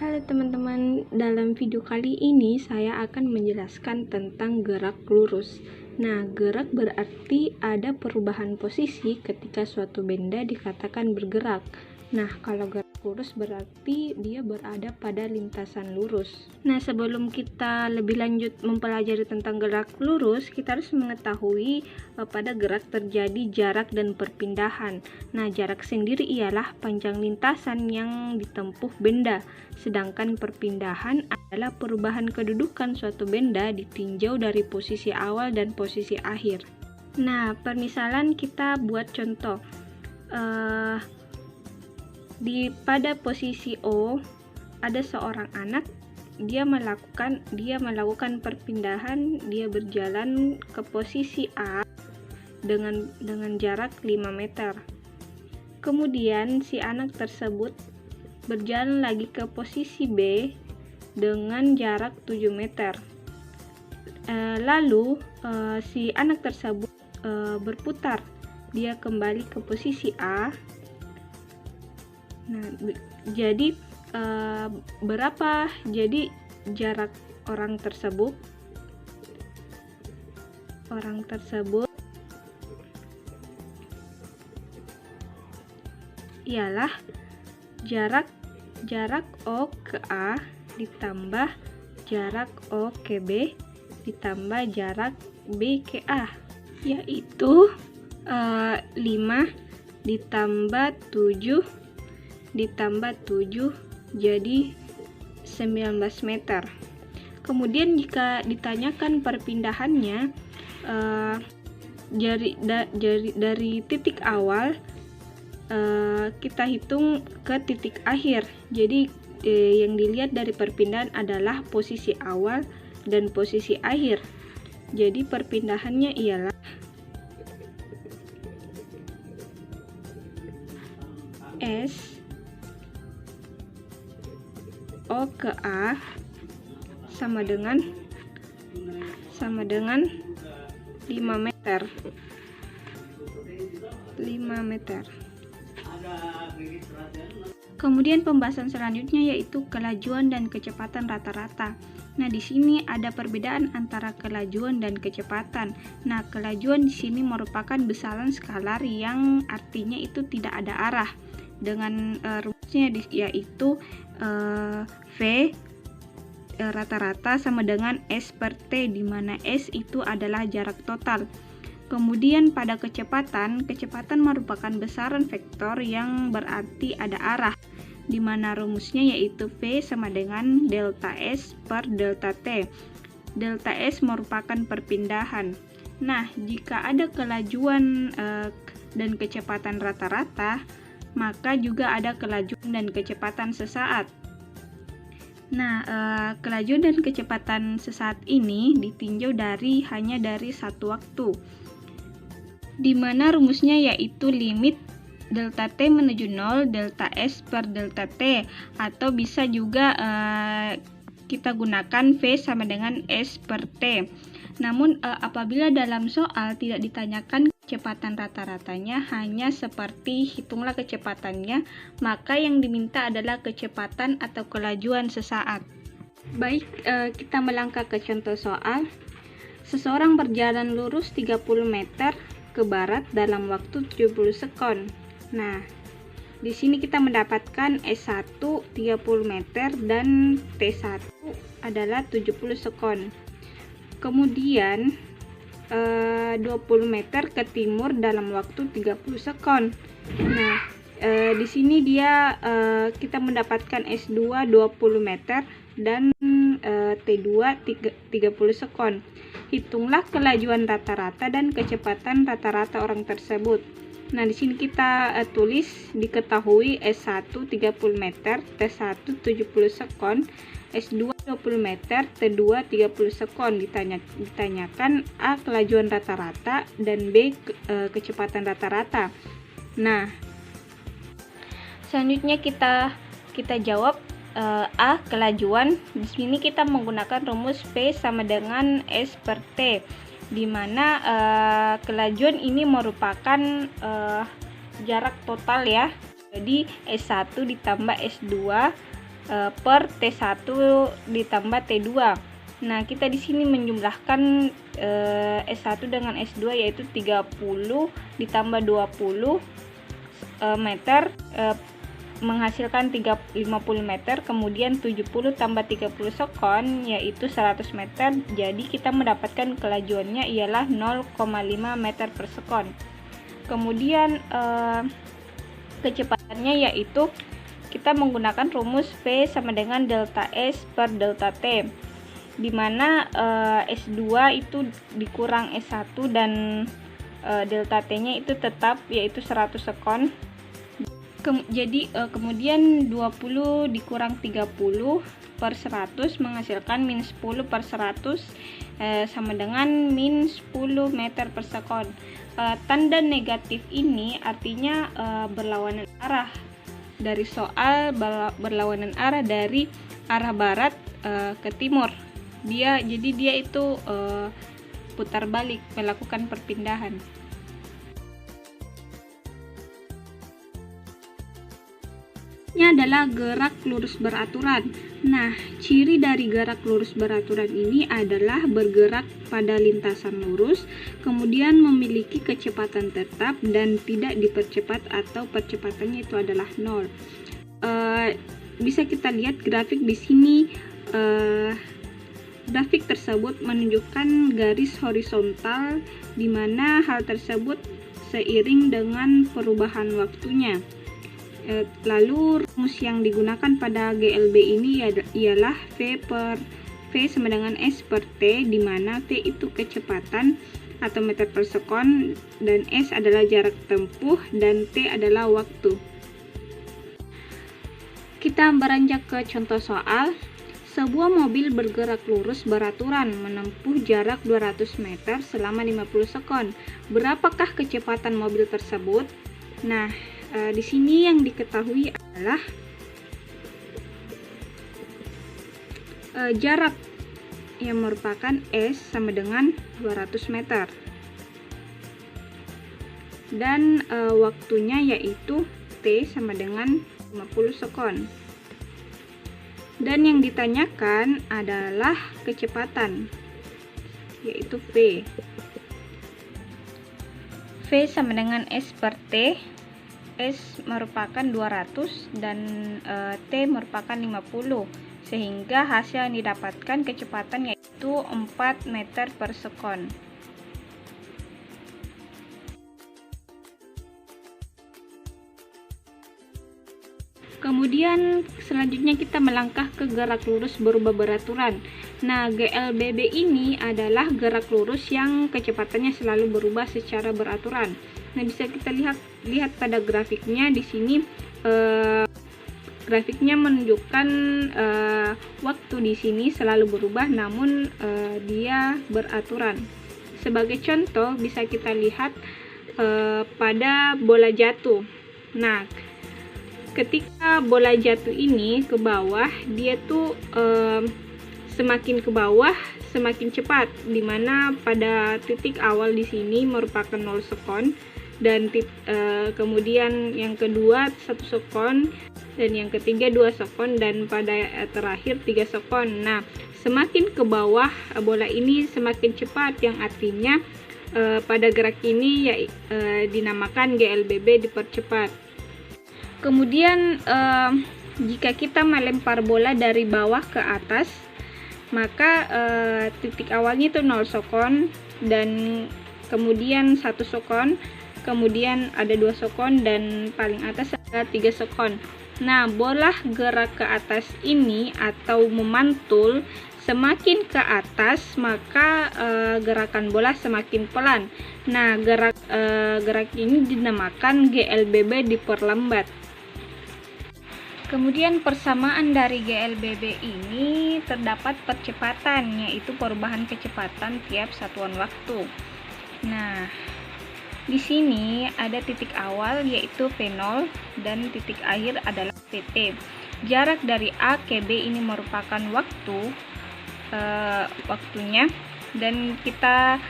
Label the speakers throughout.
Speaker 1: Halo teman-teman, dalam video kali ini saya akan menjelaskan tentang gerak lurus. Nah, gerak berarti ada perubahan posisi ketika suatu benda dikatakan bergerak. Nah, kalau gerak lurus berarti dia berada pada lintasan lurus. Nah, sebelum kita lebih lanjut mempelajari tentang gerak lurus, kita harus mengetahui pada gerak terjadi jarak dan perpindahan. Nah, jarak sendiri ialah panjang lintasan yang ditempuh benda, sedangkan perpindahan adalah perubahan kedudukan suatu benda ditinjau dari posisi awal dan posisi akhir. Nah, permisalan kita buat contoh. Pada posisi O ada seorang anak, dia melakukan perpindahan, dia berjalan ke posisi A dengan jarak 5 meter. Kemudian si anak tersebut berjalan lagi ke posisi B dengan jarak 7 meter. Lalu si anak tersebut berputar, dia kembali ke posisi A. Nah, jadi berapa jadi jarak orang tersebut? Ialah jarak O ke A ditambah jarak O ke B ditambah jarak B ke A, yaitu 5 ditambah 7 jadi 19 meter. Kemudian jika ditanyakan perpindahannya dari titik awal, kita hitung ke titik akhir. Jadi yang dilihat dari perpindahan adalah posisi awal dan posisi akhir. Jadi perpindahannya ialah S O ke A sama dengan 5 meter. Kemudian pembahasan selanjutnya yaitu kelajuan dan kecepatan rata-rata. Nah, di sini ada perbedaan antara kelajuan dan kecepatan. Nah, kelajuan di sini merupakan besaran skalar yang artinya itu tidak ada arah. Dengan rumusnya yaitu V rata-rata sama dengan S per T, di mana S itu adalah jarak total. Kemudian pada kecepatan merupakan besaran vektor yang berarti ada arah, di mana rumusnya yaitu V sama dengan delta S per delta T. Delta S merupakan perpindahan. Nah, jika ada kelajuan dan kecepatan rata-rata, maka juga ada kelajuan dan kecepatan sesaat. Nah, kelajuan dan kecepatan sesaat ini ditinjau hanya dari satu waktu, di mana rumusnya yaitu limit delta T menuju 0 delta S per delta T, atau bisa juga kita gunakan V sama dengan S per T. Namun apabila dalam soal tidak ditanyakan kecepatan rata-ratanya, hanya seperti hitunglah kecepatannya, maka yang diminta adalah kecepatan atau kelajuan sesaat. Baik, kita melangkah ke contoh soal. Seseorang berjalan lurus 30 meter ke barat dalam waktu 70 sekon. Nah, di sini kita mendapatkan S1 30 meter dan T1 adalah 70 sekon. Kemudian 20 meter ke timur dalam waktu 30 sekon. Nah, di sini kita mendapatkan S2 20 meter dan T2 30 sekon. Hitunglah kelajuan rata-rata dan kecepatan rata-rata orang tersebut. Nah, di sini kita tulis diketahui S1 30 meter, T1 70 sekon, S2 20 meter, T2 30 sekon. Ditanyakan A kelajuan rata-rata dan B kecepatan rata-rata. Nah, selanjutnya kita jawab A kelajuan. Di sini kita menggunakan rumus P sama dengan S per T, di mana kelajuan ini merupakan jarak total ya. Jadi S1 ditambah S2 per T1 ditambah T2. Nah, kita di sini menjumlahkan S1 dengan S2 yaitu 30 ditambah 20 meter menghasilkan 50 meter, kemudian 70 tambah 30 sekon yaitu 100 meter. Jadi kita mendapatkan kelajuannya ialah 0,5 meter per sekon. Kemudian kecepatannya yaitu kita menggunakan rumus V sama dengan delta S per delta T, di mana S2 itu dikurang S1 dan delta T-nya itu tetap yaitu 100 sekon. Jadi kemudian 20 dikurang 30 per 100 menghasilkan min 10 per 100 sama dengan min 10 meter per sekon. Tanda negatif ini artinya berlawanan arah. Dari soal berlawanan arah dari arah barat ke timur. Jadi dia itu putar balik, melakukan perpindahan. Ini adalah gerak lurus beraturan. Nah, ciri dari gerak lurus beraturan ini adalah bergerak pada lintasan lurus, kemudian memiliki kecepatan tetap dan tidak dipercepat atau percepatannya itu adalah 0. Bisa kita lihat grafik di sini. Grafik tersebut menunjukkan garis horizontal, di mana hal tersebut seiring dengan perubahan waktunya. Lalu rumus yang digunakan pada GLB ini ialah V sama dengan S per T, di mana V itu kecepatan atau meter per sekon dan S adalah jarak tempuh dan T adalah waktu. Kita beranjak ke contoh soal. Sebuah mobil bergerak lurus beraturan menempuh jarak 200 meter selama 50 sekon. Berapakah kecepatan mobil tersebut? Nah, di sini yang diketahui adalah jarak yang merupakan S sama dengan 200 meter dan waktunya yaitu T sama dengan 50 sekon. Dan yang ditanyakan adalah kecepatan yaitu V. V sama dengan S per T. S merupakan 200 dan T merupakan 50, sehingga hasil yang didapatkan kecepatan yaitu 4 meter per sekon. Kemudian selanjutnya kita melangkah ke gerak lurus berubah beraturan. Nah, GLBB ini adalah gerak lurus yang kecepatannya selalu berubah secara beraturan. Nah, bisa kita lihat pada grafiknya di sini. Grafiknya menunjukkan waktu di sini selalu berubah, namun dia beraturan. Sebagai contoh bisa kita lihat pada bola jatuh. Nah, ketika bola jatuh ini ke bawah, dia tuh semakin ke bawah semakin cepat, dimana pada titik awal di sini merupakan 0 sekon dan kemudian yang kedua 1 sekon dan yang ketiga 2 sekon dan pada terakhir 3 sekon. Nah, semakin ke bawah bola ini semakin cepat, yang artinya pada gerak ini dinamakan GLBB dipercepat. Kemudian jika kita melempar bola dari bawah ke atas, maka titik awalnya itu 0 sekon dan kemudian 1 sekon, kemudian ada 2 sekon dan paling atas ada 3 sekon. Nah, bola gerak ke atas ini atau memantul semakin ke atas, maka gerakan bola semakin pelan. Nah, gerak ini dinamakan GLBB diperlambat. Kemudian persamaan dari GLBB ini terdapat percepatan, yaitu perubahan kecepatan tiap satuan waktu. Nah, di sini ada titik awal yaitu V0 dan titik akhir adalah VT. Jarak dari A ke B ini merupakan waktunya, dan kita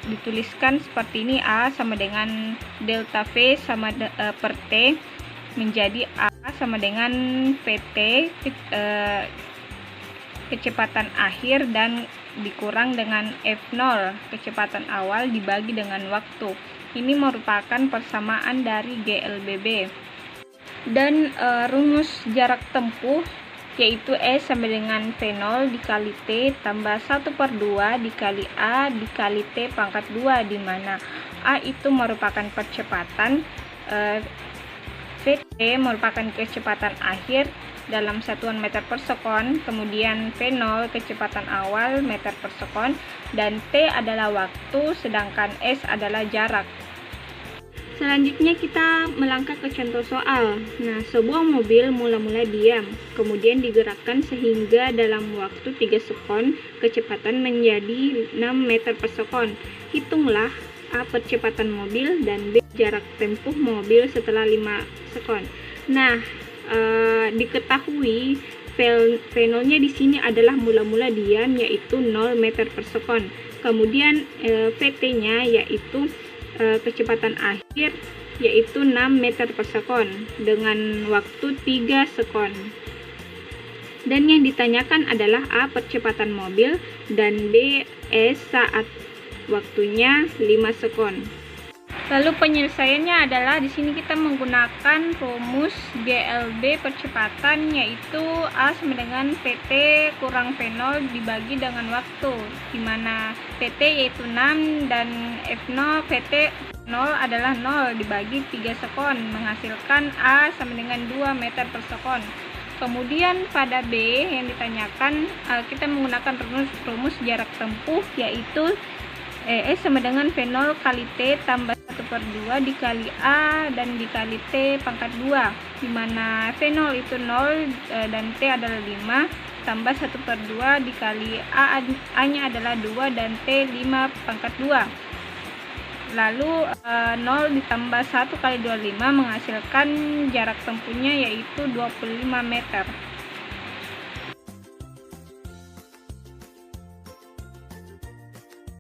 Speaker 1: dituliskan seperti ini: A sama dengan delta V sama per T. menjadi A sama dengan PT kecepatan akhir dan dikurang dengan F0 kecepatan awal dibagi dengan waktu. Ini merupakan persamaan dari GLBB. Dan rumus jarak tempuh yaitu S sama dengan V0 dikali T tambah 1/2 dikali A dikali T pangkat 2, di mana A itu merupakan percepatan, VT merupakan kecepatan akhir dalam satuan meter per sekon, kemudian V0 kecepatan awal meter per sekon, dan T adalah waktu, sedangkan S adalah jarak. Selanjutnya kita melangkah ke contoh soal. Nah, sebuah mobil mula-mula diam, kemudian digerakkan sehingga dalam waktu 3 sekon kecepatan menjadi 6 meter per sekon. Hitunglah A percepatan mobil dan B jarak tempuh mobil setelah 5 sekon. Nah, diketahui V0-nya di sini adalah mula-mula diam yaitu 0 meter per sekon. Kemudian VT-nya yaitu kecepatan akhir yaitu 6 meter per sekon dengan waktu 3 sekon. Dan yang ditanyakan adalah A percepatan mobil dan B S saat waktunya 5 sekon. Lalu penyelesaiannya adalah di sini kita menggunakan rumus GLB percepatan, yaitu A sama dengan PT kurang V0 dibagi dengan waktu, di mana PT yaitu 6 dan F0 PT 0 adalah 0 dibagi 3 sekon menghasilkan A sama dengan 2 meter per sekon. Kemudian pada B yang ditanyakan kita menggunakan rumus jarak tempuh, yaitu S sama dengan V0 kali T tambah 1/2 dikali A dan dikali T pangkat 2, di mana V0 itu 0 dan T adalah 5 tambah 1/2 dikali A nya adalah 2 dan T 5 pangkat 2. Lalu 0 ditambah 1 kali 25 menghasilkan jarak tempuhnya yaitu 25 meter.